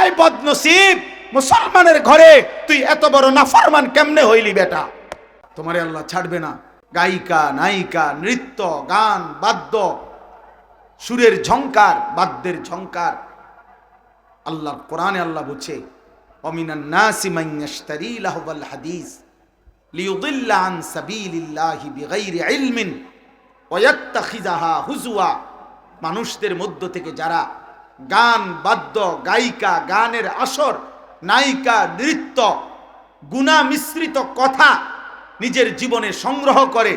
হায় বদনসিব, মুসলমানের ঘরে তুই এত বড় নাফরমান কেমনে হইলি বেটা? তোমারে আল্লাহ ছাড়বে না। গায়িকা, নায়িকা, নৃত্য, গান, বাদ্য, সুরের ঝংকার, বাদ্যের ঝংকার। আল্লাহ কোরআনে আল্লাহ বলছে, ওয়ামিনান নাসি মান ইয়াশতারি লাহওয়াল হাদিস লিয়ুদিল্লা আন সাবিলিল্লাহি বিগাইরি ইলমিন ওয়া ইয়াত্তাখিযাহা হুজুয়া। মানুষদের মধ্য থেকে যারা গান, বাদ্য, গায়িকা, গানের আসর, নায়িকা, নৃত্য, গুনাহ মিশ্রিত কথা নিজের জীবনে সংগ্রহ করে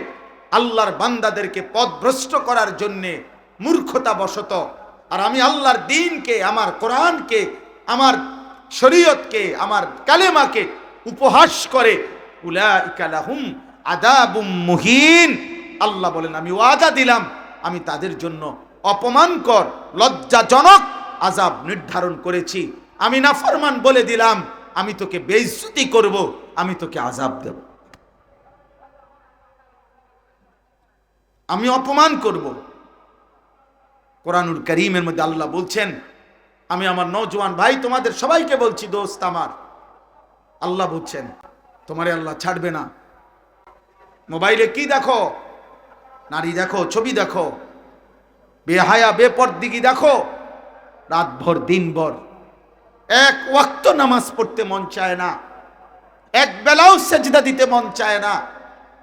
আল্লাহর বান্দাদেরকে পথভ্রষ্ট করার জন্যে মূর্খতাবশত, আর আমি আল্লাহর দ্বীনকে, আমার কোরআনকে, আমার শরীয়তকে, আমার কালেমাকে উপহাস করে, উলাইকা লাহুম আযাবুম মুহিন। আল্লাহ বলেন, আমি ওয়াদা দিলাম, আমি তাদের জন্য অপমানকর, লজ্জাজনক আযাব নির্ধারণ করেছি। আমি নাফরমান বলে দিলাম, আমি তোকে বেইজ্জতি করব, আমি তোকে আযাব দেব, আমি অপমান করব। কোরআনুল কারীমের মধ্যে আল্লাহ বলছেন, আমি আমার নওজোয়ান ভাই তোমাদের সবাইকে বলছি, দোস্ত আমার, আল্লাহ বলছেন তোমারে আল্লাহ ছাড়বে না। মোবাইলে কি দেখো? নারী দেখো, ছবি দেখো, বেহায়া বেপরদিগি দেখো, রাতভর দিনভর এক ওয়াক্ত নামাজ পড়তে মন চায় না, এক বেলাও সেজদা দিতে মন চায় না।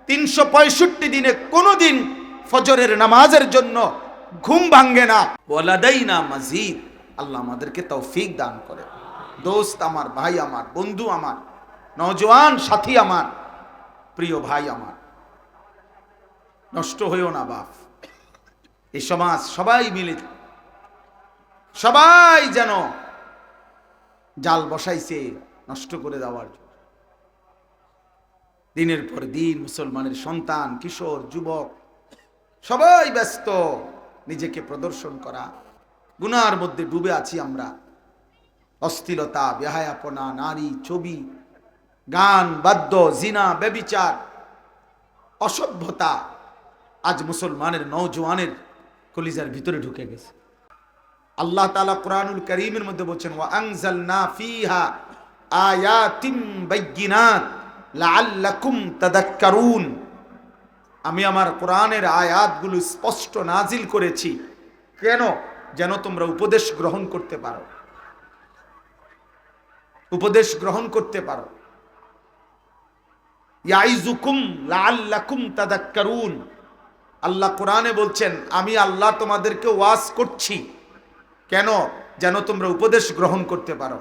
365 দিনে কোনোদিন ফজরের নামাজের জন্য ঘুম ভাঙ্গে না। ওয়ালাদাইনা মাজিদ। আল্লাহ আমাদেরকে তৌফিক দান করে। দোস্ত আমার, ভাই আমার, বন্ধু আমার, নওজোয়ান সাথী আমার, প্রিয় ভাই আমার, নষ্ট হইও না বাপ। এই সমাজ সবাই মিলে, সবাই যেন জাল বসাইছে নষ্ট করে দেওয়ার জন্য। দিনের পর দিন মুসলমানের সন্তান, কিশোর, যুবক সবাই ব্যস্ত নিজেকে প্রদর্শন করা। গুনার মধ্যে ডুবে আছি আমরা। অশ্লীলতা, বেহায়াপনা, নারী, ছবি, গান, বাদ্য, জিনা, ব্যভিচার, অসভ্যতা আজ মুসলমানের নওজোয়ানের কলিজার ভিতরে ঢুকে গেছে। আল্লাহ তাআলা কোরআনুল কারীমের মধ্যে বলছেন, ওয়া আনজালনা ফীহা আয়াতিম বাইয়িনাত লাআল্লাকুম তাদাক্কারুন। আমি আমার কোরআনের আয়াতগুলো স্পষ্ট নাজিল করেছি। কেন? যেন তোমরা উপদেশ গ্রহণ করতে পারো, উপদেশ গ্রহণ করতে পারো। ইয়াইজুকুম লাআল্লাকুম তাদাক্কারুন। আল্লাহ কোরআনে বলছেন, আমি আল্লাহ তোমাদেরকে ওয়াজ করছি। কেন? যেন তোমরা উপদেশ গ্রহণ করতে পারো।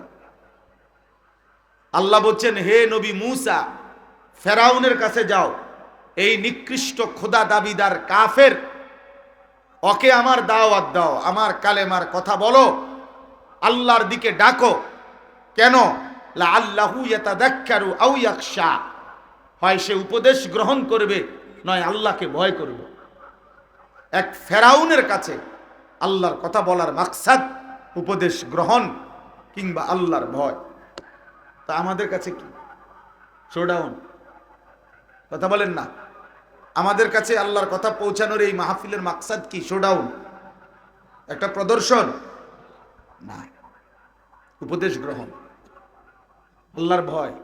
আল্লাহ বলছেন, হে নবী মূসা, ফেরাউনের কাছে যাও, এই নিকৃষ্ট খোদা দাবিদার কাফের, ওকে আমার দাওয়াত দাও, আমার কালেমার কথা বলো, আল্লাহর দিকে ডাকো। কেন? লাআল্লাহু ইয়াতাযাক্কারু আও ইয়াখশা। হয় সে উপদেশ গ্রহণ করবে, নয় আল্লাহকে ভয় করবে। এক ফেরাউনের কাছে আল্লাহর কথা বলার মাকসাদ উপদেশ গ্রহণ কিংবা আল্লাহর ভয়। তা আমাদের কাছে কি? শোডাউন। কথা বলেন না। আমাদের কাছে আল্লাহর কথা পৌঁছানোর এই মাহফিলের মাকসাদ কি? শোডাউন, একটা প্রদর্শন না, উপদেশ গ্রহণ, আল্লাহর ভয়।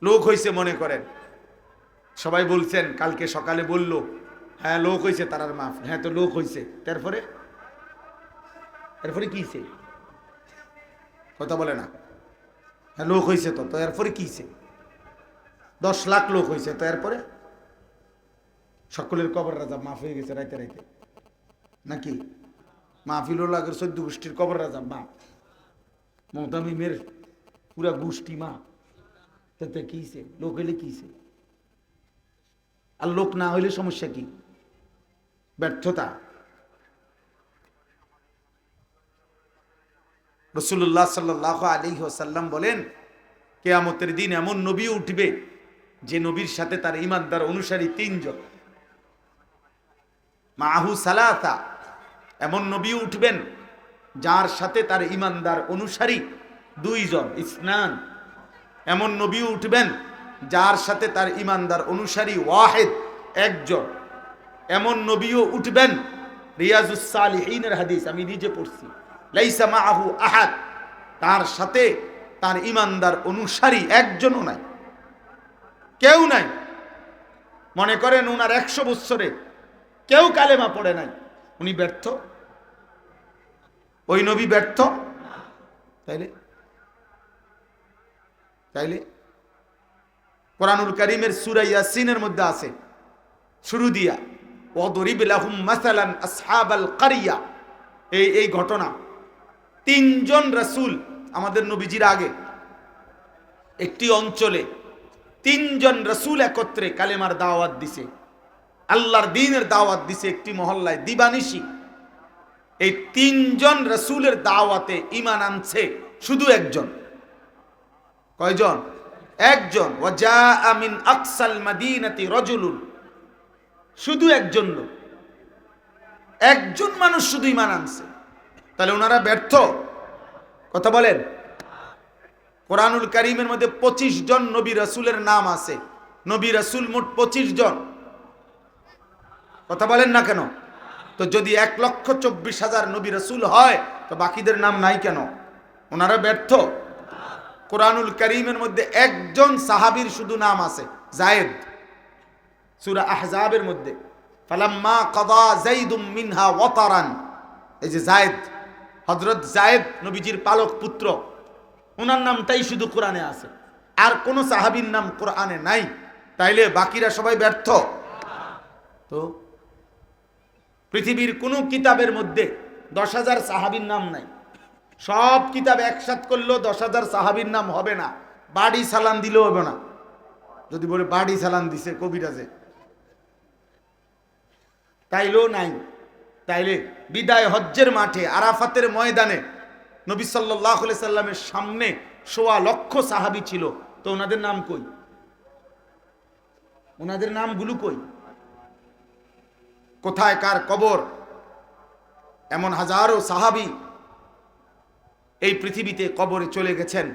লোক হইছে মনে করেন, সবাই বলছেন, কালকে সকালে বলল, হ্যাঁ লোক হইছে তারার মাফ, হ্যাঁ তো লোক হইছে, তারপরে এরপরে কিছে? কথা বলে না। হ্যাঁ লোক হইছে তো এরপরে কিছে? 10 লাখ লোক হয়েছে, তো এরপরে সকলের কবর রাজা মাফ হয়ে গেছে রাইতে রাইতে, নাকি? মাহফিলুল আগের 14 গোষ্ঠীর কবর রাজা মা, মমতামিমের পুরা গোষ্ঠী মা, তাতে কিছে? লোক হইলে কিছে? আর লোক না হইলে সমস্যা কি? ব্যর্থতা। রাসূলুল্লাহ সাল্লাল্লাহু আলাইহি ওয়াসাল্লাম বলেন, কিয়ামতের দিন এমন নবী উঠবে যে নবীর সাথে তার ঈমানদার অনুসারী 3 জন, মাহু সালাসা। এমন নবী উঠবেন যার সাথে তার ঈমানদার অনুসারী 2 জন, ইসনান। এমন নবী উঠবেন যার সাথে তার ঈমানদার অনুসারী ওয়াহিদ, 1 জন। এমন নবীও উঠবেন, রিয়াজুস সালিহিনের হাদিস আমি নিজে পড়ছি, লাইসা মাআহু আহাদ, তার সাথে তার ইমানদার অনুসারী একজনও নাই, কেউ নাই। মনে করেন উনার 100 বছরে কেউ কালেমা পড়ে নাই, উনি ব্যর্থ? ওই নবী ব্যর্থ? তাইলে তাইলে কোরআনুল কারীমের সূরা ইয়াসিনের মধ্যে আছে শুরু দিয়া ওয়াদরিব লাহুম মাসালান আসহাবাল কারিয়া, এই ঘটনা 3 জন রাসূল আমাদের নবীজির আগে একটি অঞ্চলে 3 জন রাসূল একত্রে কালেমার দাওয়াত দিছে, আল্লাহর দ্বীনের দাওয়াত দিছে একটি মহল্লায় দিবানিশি। এই 3 জন রাসূলের দাওয়াতে ঈমান আনছে শুধু একজন। কয়জন? একজন। ওয়াজা মিন আকসাল মাদিনাতি রাজুলুন, শুধু একজন লোক, একজন মানুষ শুধু ঈমান আনছে। তাহলে ওনারা ব্যর্থ? কথা বলেন। কোরআনুল কারীমের মধ্যে 25 জন নবী রাসূলের নাম আছে, নবী রাসূল মোট 25 জন। কথা বলেন না কেন? তো যদি 1,24,000 নবী রাসূল হয় তো বাকিদের নাম নাই কেন? ওনারা ব্যর্থ? কোরআনুল কারীমের মধ্যে একজন সাহাবীর শুধু নাম আছে, যায়েদ। সূরা আহজাবের মধ্যে ফালাম্মা কাদা যাইদুম মিনহা ওয়াতারান, এই যে যায়েদ, হযরত যায়েদ নবীজির পালক পুত্র, ওনার নামটাই শুধু কোরআনে আছে, আর কোন সাহাবীর নাম কোরআনে নাই। তাইলে বাকিরা সবাই ব্যর্থ? তো পৃথিবীর কোন কিতাবের মধ্যে 10,000 সাহাবীর নাম নাই। সব কিতাব একসাথ করলেও 10,000 সাহাবীর নাম হবে না, বাড়ি সালান দিলেও হবে না। যদি বলে বাড়ি সালান দিছে কবিরাজে, তাইলেও নাই। তাইলে বিদায় হজ্জের মাঠে আরাফাতের ময়দানে নবী সাল্লাল্লাহু আলাইহি সাল্লামের সামনে 1,00,000 সাহাবী ছিল, তো ওনাদের নাম কই? ওনাদের নামগুলো কই? কোথায় কার কবর? এমন হাজারো সাহাবী এই পৃথিবীতে কবরে চলে গেছেন,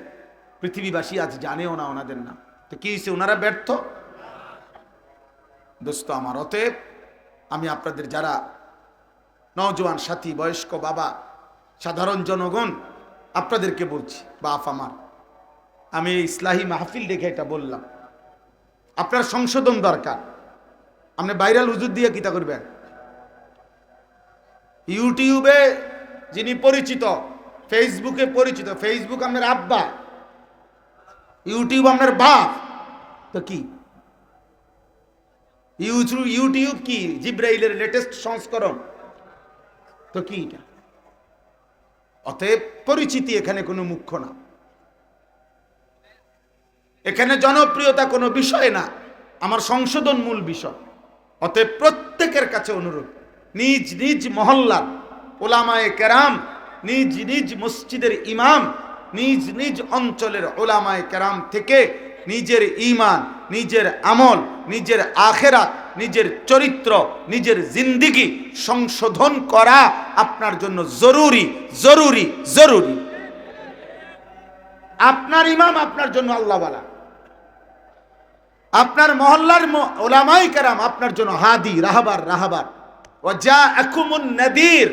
পৃথিবীবাসী আজ জানেও না ওনাদের নাম। তো কি হয়েছে? ওনারা ব্যর্থ? দোস্ত আমার, অতএব আমি আপনাদের যারা নওজোয়ান সাথী, বয়স্ক বাবা, সাধারণ জনগণ, আপনাদেরকে বলছি, বাপ আমার, আমি ইসলাহি মাহফিল দেখে এটা বললাম, আপনার সংশোধন দরকার। আপনি ভাইরাল হুজুর দিয়ে কিতা করবেন? ইউটিউবে যিনি পরিচিত, ফেসবুকে পরিচিত, ফেসবুক আপনার আব্বা, ইউটিউব আপনার বাপ, তো কি ইউটিউব কি জিব্রাইলের লেটেস্ট সংস্করণ? তো কি এটা? অতএব পরিচিতি এখানে কোনো মুখ্য না, এখানে জনপ্রিয়তা কোনো বিষয় না, আমার সংশোধন মূল বিষয়। অতএব প্রত্যেকের কাছে অনুরোধ, নিজ নিজ মহল্লার ওলামায়ে কেরাম, নিজ নিজ মসজিদের ইমাম, নিজ নিজ অঞ্চলের ওলামায়ে কেরাম থেকে নিজের ঈমান, নিজের আমল, নিজের আখিরাত, নিজের চরিত্র, নিজের জিন্দেগি সংশোধন করা আপনার জন্য জরুরি, জরুরি, জরুরি। আপনার ইমাম আপনার জন্য আল্লাহওয়ালা, আপনার মহল্লার ওলামায়ে কেরাম আপনার জন্য হাদি, রাহবার, রাহবার। ওয়াজাআকুমুন নাদির,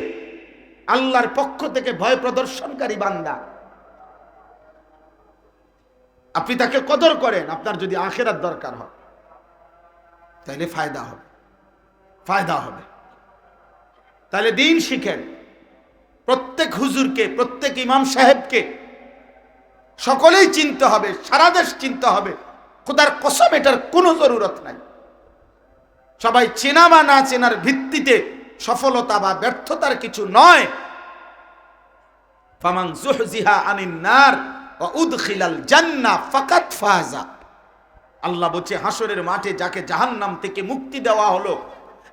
আল্লাহর পক্ষ থেকে ভয় প্রদর্শনকারী বান্দা। আপনি তাকে কদর করেন, আপনার যদি আখিরাত দরকার হয় তাহলে ফায়দা হবে, ফায়দা হবে। তাহলে দিন শিখেন, প্রত্যেক হুজুরকে, প্রত্যেক ইমাম সাহেবকে সকলেই চিনতে হবে, সারা দেশ চিনতে হবে। খোদার কসম এটার কোনো জরুরত নাই। সবাই চেনা বা না চেনার ভিত্তিতে সফলতা বা ব্যর্থতার কিছু নয়। ফামান যুহজিহা আনিন নার ওয়া উদখিলাল জান্নাহ ফাকাত ফাজা। আল্লাহ বলছে হাসরের মাঠে যাকে জাহান্নাম থেকে মুক্তি দেওয়া হলো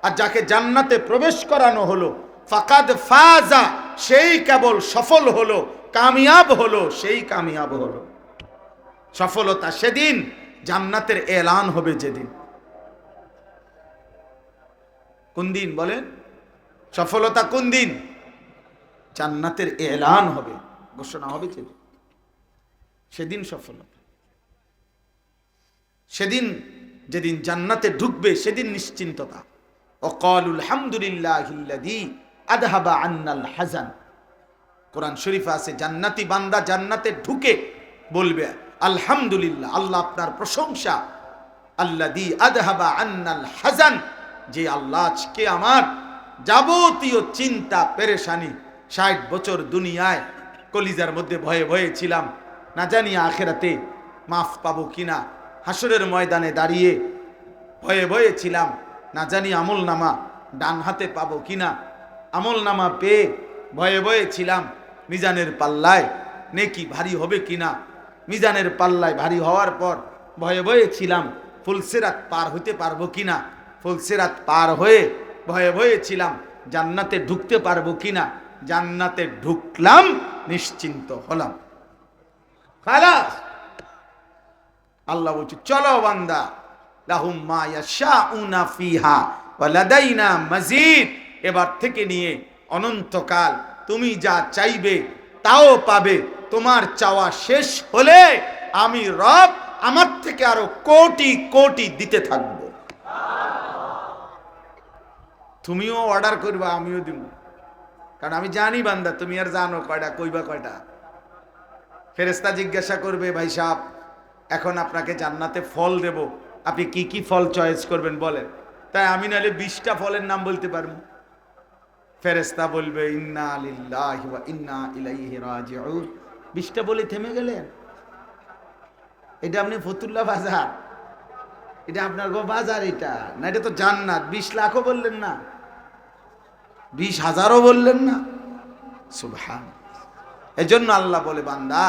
আর যাকে জান্নাতে প্রবেশ করানো হলো, ফাকাদ ফাজা, সেই কেবল সফল হলো, কামিয়াব হলো, সেই কামিয়াব হলো। সফলতা সেদিন, জান্নাতের এলান হবে যেদিন। কোন দিন বলেন? সফলতা কোন দিন? জান্নাতের এলান হবে, ঘোষণা হবে যেদিন, সেদিন সফলতা। সেদিন যেদিন জান্নাতে ঢুকবে সেদিন নিশ্চিন্ততা। ওয়াকালুল হামদুলিল্লাহিল্লাযী আযহাবা আন্নাল হাযান। কোরআন শরীফে আছে জান্নাতি বান্দা জান্নাতে ঢুকে বলবে আলহামদুলিল্লাহ, আল্লাহ আপনার প্রশংসা, আল্লাযী আযহাবা আন্নাল হাযান, যে আল্লাহ আজকে আমার যাবতীয় চিন্তা পেরেশানি, 60 বছর দুনিয়ায় কলিজার মধ্যে ভয়ে ভয়ে ছিলাম, না জানি আখিরাতে মাফ পাবো কিনা, হাসরের ময়দানে দাঁড়িয়ে ভয়ে ভয়ে ছিলাম, না জানি আমল নামা ডান হাতে পাবো কিনা, আমল নামা পেয়ে ভয়ে ভয়ে ছিলাম মিজানের পাল্লায় নেকি ভারী হবে কিনা, মিজানের পাল্লায় ভারী হওয়ার পর ভয়ে ভয়ে ছিলাম ফুলসিরাত পার হইতে পারবো কিনা, ফুলসিরাত পার হয়ে ভয়ে ভয়ে ছিলাম জান্নাতে ঢুকতে পারবো কিনা, জান্নাতে ঢুকলাম, নিশ্চিন্ত হলাম। খালাস। আল্লাহ বলছে চলো বান্দা, লাহুম মা ইয়াশাউনা ফিহা ওয়া লাদাইনা মাজিদ, এবার থেকে নিয়ে অনন্তকাল তুমি যা চাইবে তাও পাবে। তোমার চাওয়া শেষ হলে আমি রব আমার থেকে আরো কোটি কোটি দিতে থাকবো। তুমিও অর্ডার করবা, আমিও দিব, কারণ আমি জানি বান্দা তুমি আর জানো কয়টা, কইবা কয়টা। ফেরেশতা জিজ্ঞাসা করবে, ভাই সাহেব এখন আপনাকে জান্নাতে ফল দেব, আপনি কি কি ফল চয়েস করবেন বলেন। তাই আমি নাহলে 20টা ফলের নাম বলতে পারবো। ফেরেশতা বলবে ইন্না লিল্লাহি ওয়া ইন্না ইলাইহি রাজিউন। 20টা বলে থেমে গেলেন? এটা আপনি ফতুল্লাহ বাজার, এটা আপনার গো বাজার, এটা না, এটা তো জান্নাত। 20 লাখও বললেন না, 20,000ও বললেন না। সুবহান। এজন্য আল্লাহ বলে বান্দা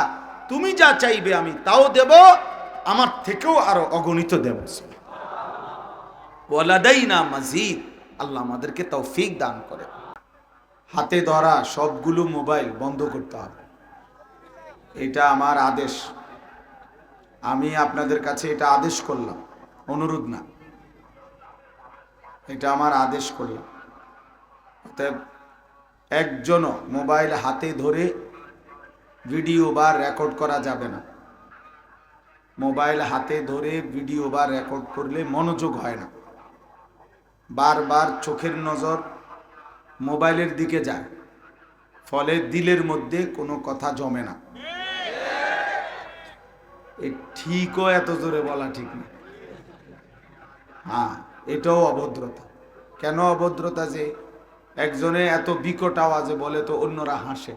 তুমি যা চাইবে আমি তাও দেব, আমার থেকেও আরো অগণিত দেব। ওয়ালাদাইনা মাজিদ। আল্লাহ আমাদেরকে তৌফিক দান করে। হাতে ধরা সবগুলো মোবাইল বন্ধ করতে হবে, এটা আমার আদেশ। আমি আপনাদের কাছে এটা আদেশ করলাম, অনুরোধ না, এটা আমার আদেশ করলাম। অতএব একজনও মোবাইল হাতে ধরে ভিডিও বা রেকর্ড করা যাবে না। মোবাইল হাতে ধরে ভিডিও বা রেকর্ড করলে মনোযোগ হয় না, বারবার চোখের নজর মোবাইলের দিকে যায়, ফলে দিলের মধ্যে কোনো কথা জমে না। এই ঠিকও এত জোরে বলা ঠিক না। হ্যাঁ, এটাও অভদ্রতা। কেন অভদ্রতা? যে একজনে এত বিকট আওয়াজে বলে তো অন্যরা হাসে,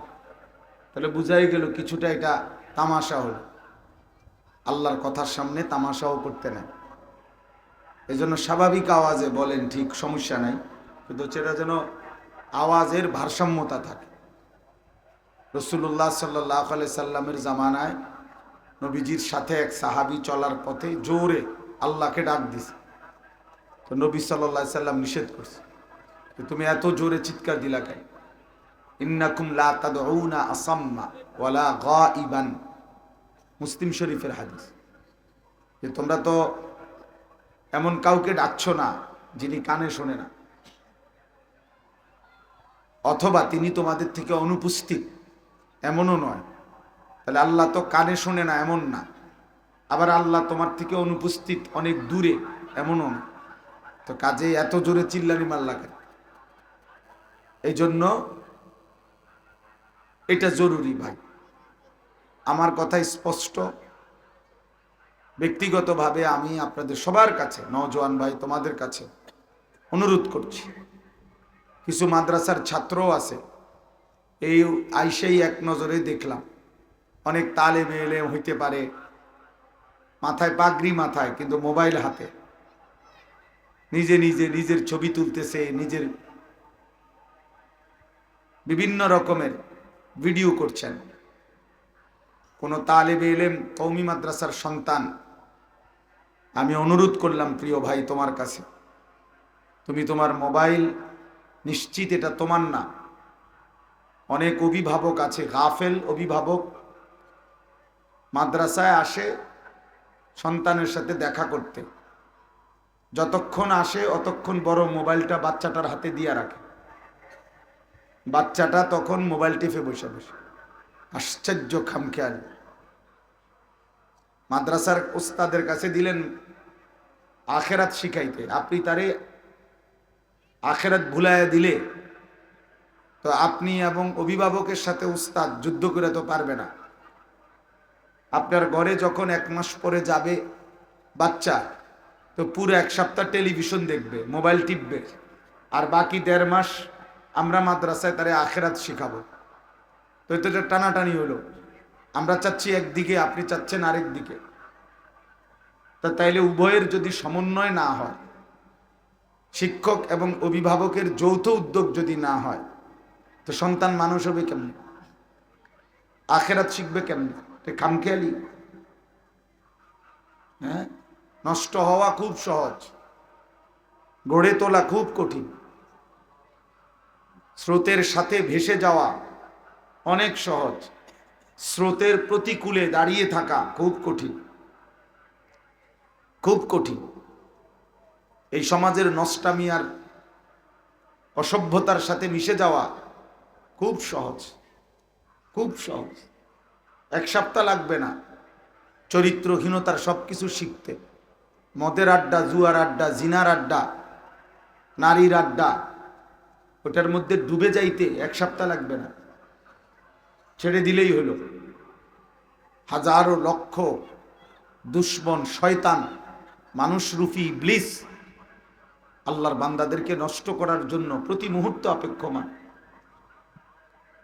তাহলে বুঝাই গেল কিছুটা এটা তামাশা হলো। আল্লাহর কথার সামনে তামাশাও করতে নেই। এই জন্য স্বাভাবিক আওয়াজে বলেন, ঠিক, সমস্যা নাই, কিন্তু সেটা যেন আওয়াজের ভারসাম্যতা থাকে। রাসূলুল্লাহ সাল্লাল্লাহু আলাইহি সাল্লামের জামানায় নবীজির সাথে এক সাহাবী চলার পথে জোরে আল্লাহকে ডাক দিছে, তো নবী সাল্লাল্লাহু আলাইহি সাল্লাম নিষেধ করছে, তুমি এত জোরে চিৎকার দিলা কেন? ইন্নাকুম লা তাদউনা আসাম্মা ওয়ালা গাইবান। মুসলিম শরীফের হাদিস, যে তোমরা তো এমন কাউকে ডাকছো না যিনি কানে শোনে না, অথবা তিনি তোমাদের থেকে অনুপস্থিত, এমনও নয়। তাহলে আল্লাহ তো কানে শোনে না এমন না, আবার আল্লাহ তোমার থেকে অনুপস্থিত, অনেক দূরে, এমনও না। তো কাজে এত জোরে চিল্লানি মাল্লা কেন? এই জন্য এটা জরুরি ভাই। আমার কথা স্পষ্ট। ব্যক্তিগতভাবে আমি আপনাদের সবার কাছে, নওজোয়ান ভাই তোমাদের কাছে অনুরোধ করছি, কিছু মাদ্রাসার ছাত্রও আছে, এই আইসেই এক নজরে দেখলাম অনেক তালেবে এলেম হইতে পারে, মাথায় পাগড়ি মাথায়, কিন্তু মোবাইল হাতে, নিজে নিজে নিজের ছবি তুলতেছে, নিজের বিভিন্ন রকমের ভিডিও করছেন। কোন তালেবে এলেম কওমি মাদ্রাসার সন্তান, আমি অনুরোধ করলাম, প্রিয় ভাই তোমার কাছে, তুমি তোমার মোবাইল, নিশ্চিত এটা তোমার না, অনেক অভিভাবক আছে, গাফেল অভিভাবক, মাদ্রাসায় আসে সন্তানের সাথে দেখা করতে, যতক্ষণ আসে অতক্ষণ বড় মোবাইলটা বাচ্চাটার হাতে দিয়ে রাখে, বাচ্চাটা তখন মোবাইল টিপে বসে বসে। আশ্চর্য খামখেয়াল। মাদ্রাসার উস্তাদের কাছে দিলেন আখেরাত শিখাইতে, আপনি তারে আখেরাত ভুলাইয়া দিলে তো আপনি এবং অভিভাবকের সাথে উস্তাদ যুদ্ধ করে তো পারবে না। আপনার ঘরে যখন 1 মাস পরে যাবে বাচ্চা, তো পুরো 1 সপ্তাহ টেলিভিশন দেখবে, মোবাইল টিপবে, আর বাকি 1.5 মাস আমরা মাদ্রাসায় তারে আখেরাত শিখাবো। তো এটা টানাটানি হলো। আমরা চাচ্ছি একদিকে, আপনি চাচ্ছেন আরেক দিকে। তা তাইলে উভয়ের যদি সমন্বয় না হয়, শিক্ষক এবং অভিভাবকের যৌথ উদ্যোগ যদি না হয়, তো সন্তান মানুষ হবে কেমন, আখেরাত শিখবে কেমন? খামখেয়ালি। হ্যাঁ, নষ্ট হওয়া খুব সহজ, গড়ে তোলা খুব কঠিন। স্রোতের সাথে ভেসে যাওয়া অনেক সহজ, স্রোতের প্রতিকূলে দাঁড়িয়ে থাকা খুব কঠিন, খুব কঠিন। এই সমাজের নষ্টামি আর অসভ্যতার সাথে মিশে যাওয়া খুব সহজ, খুব সহজ। 1 সপ্তাহ লাগবে না চরিত্রহীনতার সবকিছু শিখতে। মদের আড্ডা, জুয়ার আড্ডা, জিনার আড্ডা, নারীর আড্ডা, ওটার মধ্যে ডুবে যাইতে 1 সপ্তাহ লাগবে না, ছেড়ে দিলেই হলো। হাজারো লক্ষ দুশ্মন, শয়তান, মানুষরূপী ইবলিস আল্লাহর বান্দাদেরকে নষ্ট করার জন্য প্রতি মুহূর্ত অপেক্ষমান।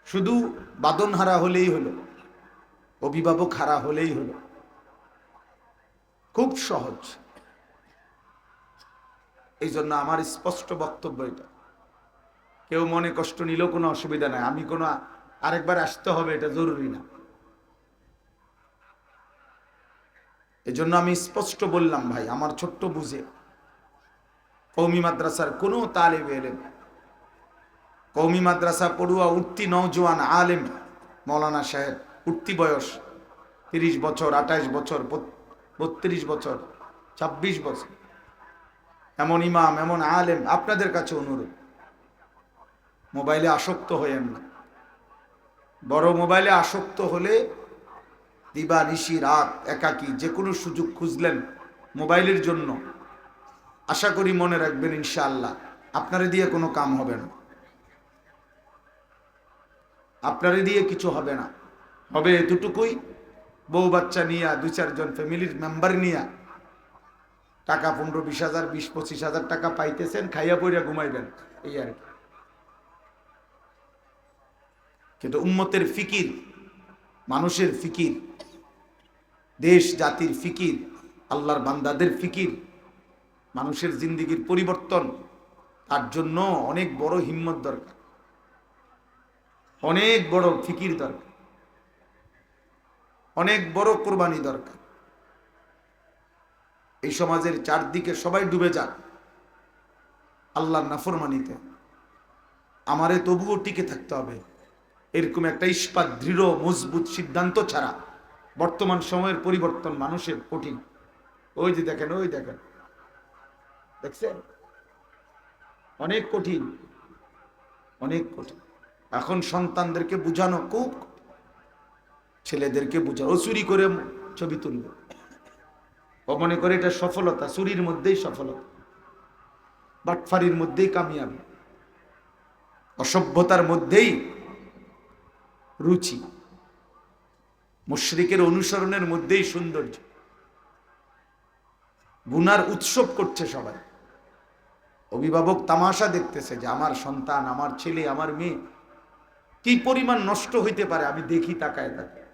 শুধু বাদন হারা হলেই হলো, অভিভাবক হারা হলেই হলো। খুব সহজ। এই জন্য আমার স্পষ্ট বক্তব্য এটা। কেউ মনে কষ্ট নিলেও কোনো অসুবিধা নাই, আমি কোনো আরেকবার আসতে হবে এটা জরুরি না। এই জন্য আমি স্পষ্ট বললাম, ভাই আমার ছোট্ট বুঝে কওমি মাদ্রাসার কোনো তালেব এলেম, কওমি মাদ্রাসা পড়ুয়া উঠতি নওজোয়ান আলেম মৌলানা সাহেব, উঠতি বয়স 30 বছর, 28 বছর, 32 বছর, 26 বছর, এমন ইমাম, এমন আলেম, আপনাদের কাছে অনুরোধ, মোবাইলে আসক্ত হয়েন না। বড় মোবাইলে আসক্ত হলে দিবা নিশি রাত একাকী যে কোনো সুযোগ খুঁজলেন মোবাইলের জন্য, আশা করি মনে রাখবেন ইনশাআল্লাহ আপনারে দিয়ে কোনো কাম হবে না, আপনারে দিয়ে কিছু হবে না। হবে এতটুকুই, বউ বাচ্চা নিয়ে 2-4 জন ফ্যামিলির মেম্বার নিয়ে টাকা 15-20 হাজার, 20-25 হাজার টাকা পাইতেছেন, খাইয়া পইরা ঘুমাইবেন, এই আর কি। কিন্তু উম্মতের ফিকির, মানুষের ফিকির, দেশ জাতির ফিকির, আল্লাহর বান্দাদের ফিকির, মানুষের জিন্দেগির পরিবর্তন, তার জন্য অনেক বড় হিম্মত দরকার, অনেক বড় ফিকির দরকার, অনেক বড় কোরবানি দরকার। এই সমাজের চারদিকে সবাই ডুবে যাক আল্লাহর নাফরমানিতে, আমারে তবুও টিকে থাকতে হবে। এরকম একটা ইস্পাত দৃঢ় মজবুত সিদ্ধান্ত ছাড়া বর্তমান সময়ের পরিবর্তন মানুষের কঠিন। ওই যে দেখেন, ওই দেখেন, দেখছেন, অনেক কঠিন, অনেক কঠিন। এখন সন্তানদেরকে বুঝানো খুব, ছেলেদেরকে বুঝানো, ও চুরি করে ছবি তুলবে, ও মনে করে এটা সফলতা, চুরির মধ্যেই সফলতা, বাটফারির মধ্যেই কামিয়াবি, অসভ্যতার মধ্যেই রুচি, মুশরিকের অনুসরণের মধ্যেই সৌন্দর্য। গুনার উৎসব করছে সবাই, অভিভাবক তামাশা দেখতেছে যে আমার সন্তান, আমার ছেলে, আমার মেয়ে কি পরিমাণ নষ্ট হইতে পারে। আমি দেখি, তাকায় তাকায়,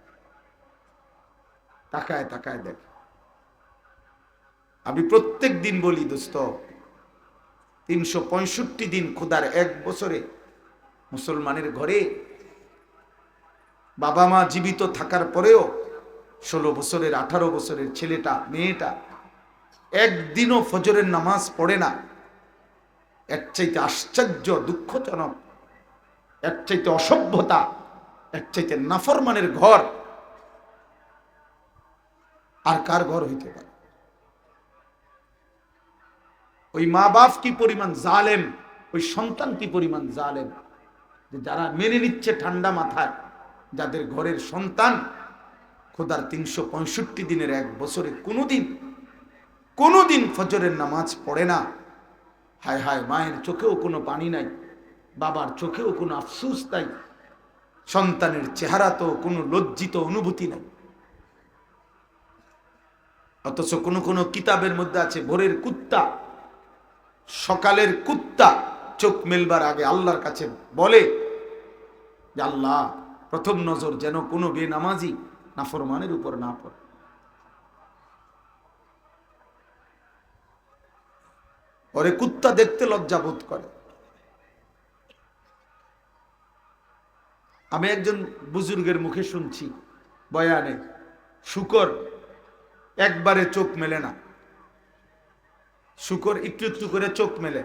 তাকায় তাকায় দেখ। আমি প্রত্যেক দিন বলি দোস্ত, 365 দিন খোদার 1 বছরে মুসলমানের ঘরে বাবা মা জীবিত থাকার পরেও 16 বছরের, 18 বছরের ছেলেটা, মেয়েটা একদিনও ফজরের নামাজ পড়ে না। এর চাইতে আশ্চর্য, দুঃখজনক, এর চাইতে অসভ্যতা, এর চাইতে নাফরমানের ঘর আর কার ঘর হইতে পারে? ওই মা বাপ কি পরিমাণ জালেম, ওই সন্তান কি পরিমাণ জালেম, যে যারা মেনে নিচ্ছে ঠান্ডা মাথায়, যাদের ঘরের সন্তান খোদার 365 দিনের 1 বছরে কোনোদিন ফজরের নামাজ পড়ে না। হায় হায়, মায়ের চোখেও কোনো পানি নাই, বাবার চোখেও কোনো আফসোস নাই, সন্তানের চেহারা তো কোনো লজ্জিত অনুভূতি নাই। অথচ কোন কোন কিতাবের মধ্যে আছে ভোরের কুত্তা, সকালের কুত্তা চোখ মেলবার আগে আল্লাহর কাছে বলে যে আল্লাহ, প্রথম নজর যেন কোনো বেনামাজি নাফরমানের উপর না পড়ে। ওরে কুত্তা দেখতে লজ্জা বোধ করে। আমি একজন বুজুর্গের মুখে শুনছি বয়ানে, শুকর একবারে চোখ মেলে না, শুকর একটু একটু করে চোখ মেলে,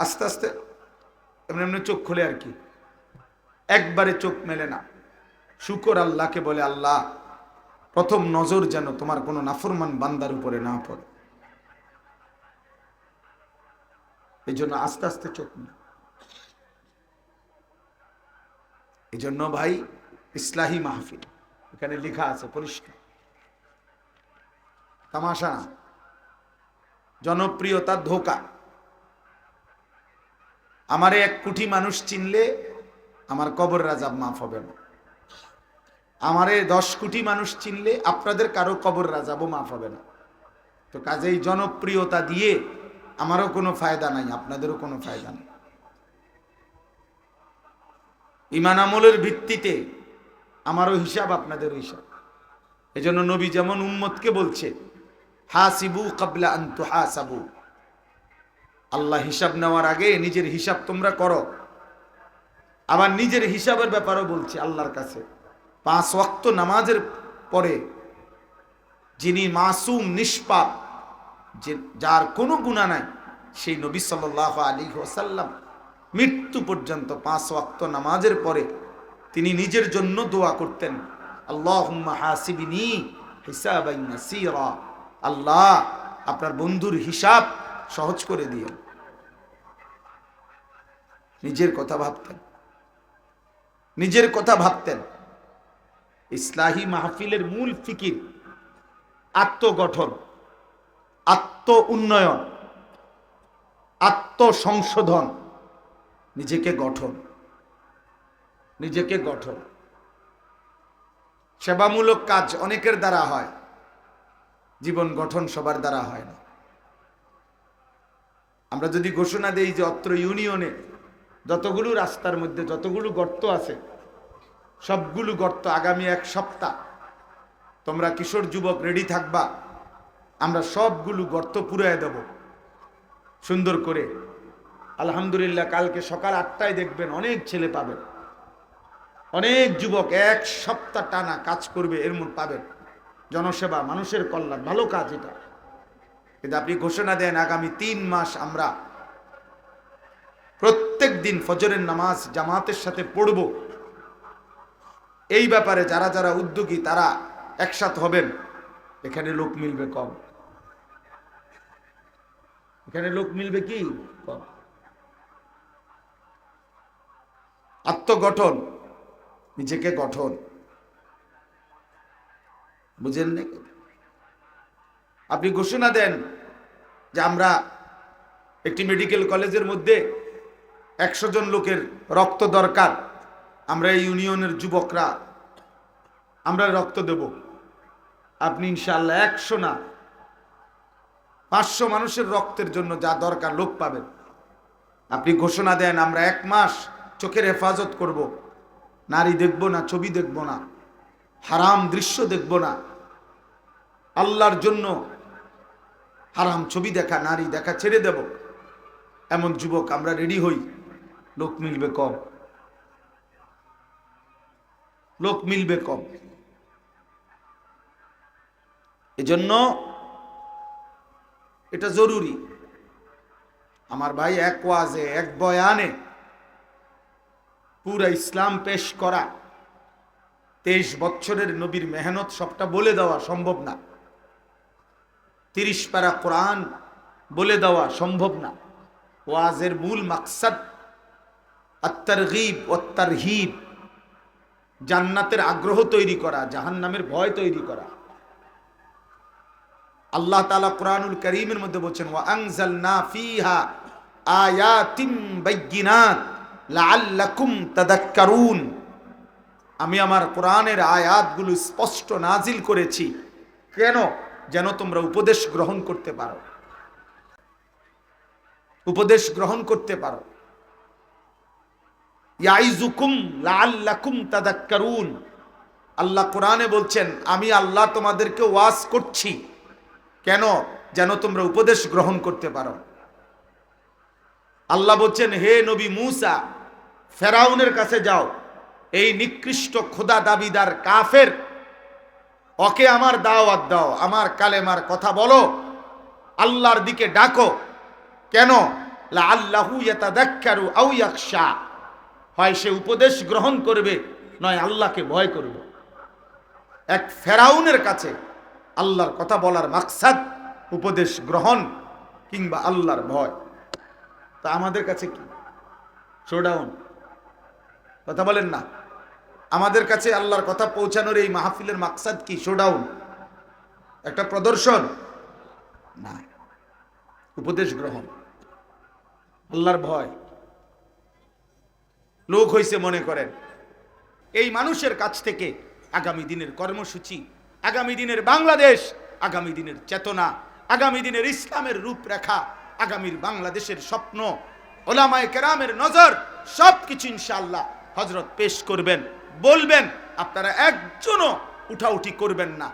আস্তে আস্তে এমনি এমনি চোখ খোলে আর কি, একবারে চোখ মেলে না। শুকর আল্লাহকে বলে, আল্লাহ, প্রথম নজর যেন তোমার কোনো নাফরমান বান্দার উপরে না পড়ে, এই জন্য আস্তে আস্তে চোখ মেলে। এই জন্য ভাই, ইসলাহি মাহফিল এখানে লেখা আছে পরিষ্কার, তামাশা না, জনপ্রিয়তা ধোকা। আমারে 1 কোটি মানুষ চিনলে আমার কবর আযাব মাফ হবে না, আমারে 10 কোটি মানুষ চিনলে আপনাদের কারো কবর আযাবও মাফ হবে না। তো কাজেই জনপ্রিয়তা দিয়ে আমারও কোনো ফায়দা নাই, আপনাদেরও কোনো ফায়দা নেই। ঈমান আমলের ভিত্তিতে আমারও হিসাব, আপনাদেরও হিসাব। এজন্য নবী যেমন উম্মতকে বলছে, হাসিবু ক্বাবলা আন তুহাসাবু, আল্লাহ হিসাব নেওয়ার আগে নিজের হিসাব তোমরা করো। আবার নিজের হিসাবের ব্যাপারেও বলছে আল্লাহর কাছে, 5 ওয়াক্ত নামাজের পরে যিনি মাসুম নিষ্পাপ, যার কোনো গুনাহ নাই, সেই নবী সাল্লাল্লাহু আলাইহি ওয়াসাল্লাম মৃত্যু পর্যন্ত 5 ওয়াক্ত নামাজের পরে তিনি নিজের জন্য দোয়া করতেন, আল্লাহুম্মা হাসিবনি হিসাবান ইয়াসীরা, আল্লাহ আপনার বন্ধুর হিসাব সহজ করে দিয়েন। নিজের কথা ভাবতেন, নিজের কথা ভাবতেন। ইসলাহি মাহফিলের মূল ফিকির আত্মগঠন, আত্ম উন্নয়ন, আত্মসংশোধন, নিজেকে গঠন, নিজেকে গঠন। সেবামূলক কাজ অনেকের দ্বারা হয়, জীবন গঠন সবার দ্বারা হয় না। আমরা যদি ঘোষণা দেই যে অত্র ইউনিয়নে যতগুলো রাস্তার মধ্যে যতগুলো গর্ত আছে, সবগুলো গর্ত আগামী 1 সপ্তাহ তোমরা কিশোর যুবক রেডি থাকবা, আমরা সবগুলো গর্ত পুরায় দেব সুন্দর করে। আলহামদুলিল্লাহ, কালকে সকাল 8টায় দেখবেন অনেক ছেলে পাবেন, অনেক যুবক 1 সপ্তাহ টানা কাজ করবে, এর মধ্যে পাবেন। জনসেবা, মানুষের কল্যাণ, ভালো কাজ এটা। কিন্তু আপনি ঘোষণা দেন আগামী 3 মাস আমরা প্রত্যেক দিন ফজরের নামাজ জামাতের সাথে পড়ব, এই ব্যাপারে যারা যারা উদ্যোগী তারা একসাথে হবেন। এখানে লোক মিলবে কম, এখানে লোক মিলবে কি কম। আত্মগঠন, নিজেকে গঠন, বুঝেন নাকি? আপনি ঘোষণা দেন যে আমরা একটি মেডিকেল কলেজের মধ্যে 100 জন লোকের রক্ত দরকার, আমরা এই ইউনিয়নের যুবকরা আমরা রক্ত দেব। আপনি ইনশাআল্লাহ 100 না 500 মানুষের রক্তের জন্য যা দরকার লোক পাবেন। আপনি ঘোষণা দেন আমরা 1 মাস চোখের হেফাজত করব, নারী দেখব না, ছবি দেখব না, হারাম দৃশ্য দেখব না, আল্লাহর জন্য হারাম ছবি দেখা, নারী দেখা ছেড়ে দেব। এমন যুবক আমরা রেডি হই, লোক মিলবে কম, লোক মিলবে কম। এজন্য এটা জরুরি। আমার ভাই 1 ওয়াজে 1 বয়ানে পুরা ইসলাম পেশ করা, 23 বছরের নবীর মেহনত সবটা বলে দেওয়া সম্ভব না, 30 পারা কোরআন বলে দেওয়া সম্ভব না। ওয়াজের মূল মাকসাদ আত-তারগীব ওয়াত তারহিব, জান্নাতের আগ্রহ তৈরি করা, জাহান্নামের ভয় তৈরি করা। আল্লাহ তাআলা কোরআনুল কারীমের মধ্যে বলেছেন, ওয়া আনজালনা ফীহা আয়াতিন বাইয়িনাত লাআল্লাকুম তাদাক্কারুন। আমি আমার কোরআনের আয়াতগুলো স্পষ্ট নাজিল করেছি কেন? যেন তোমরা উপদেশ গ্রহণ করতে পারো, উপদেশ গ্রহণ করতে পারো। ইয়াইজুকুম লাআল্লাকুম তাদাক্কারুন। আল্লাহ কোরআনে বলছেন আমি আল্লাহ তোমাদেরকে ওয়াজ করছি কেন? যেন তোমরা উপদেশ গ্রহণ করতে পারো। আল্লাহ বলছেন হে নবী মূসা, ফেরাউনের কাছে যাও, এই নিকৃষ্ট খোদা দাবিদার কাফের, ওকে আমার দাওয়াত দাও, আমার কালেমার কথা বলো, আল্লাহর দিকে ডাকো। কেন? লাআল্লাহু ইয়াতাযাক্কারু আও ইয়াখশা। হয় সে উপদেশ গ্রহণ করবে, নয় আল্লাহকে ভয় করবে। এক ফেরাউনের কাছে আল্লাহর কথা বলার মাকসাদ উপদেশ গ্রহণ কিংবা আল্লাহর ভয়। তা আমাদের কাছে কি? শোডাউন। কথা বলেন না। আমাদের কাছে আল্লাহর কথা পৌঁছানোর এই মাহফিলের মাকসাদ কি? শোডাউন, একটা প্রদর্শন না, উপদেশ গ্রহণ, আল্লাহর ভয়। লোক হইছে মনে করেন। এই মানুষের কাছ থেকে আগামী দিনের কর্মসূচি, আগামী দিনের বাংলাদেশ, আগামী দিনের চেতনা, আগামী দিনের ইসলামের রূপরেখা, আগামীর বাংলাদেশের স্বপ্ন, ওলামায়ে কেরামের নজর, সবকিছু ইনশাআল্লাহ হযরত পেশ করবেন, বলবেন। আপনারা একজনও উঠাউঠি করবেন না।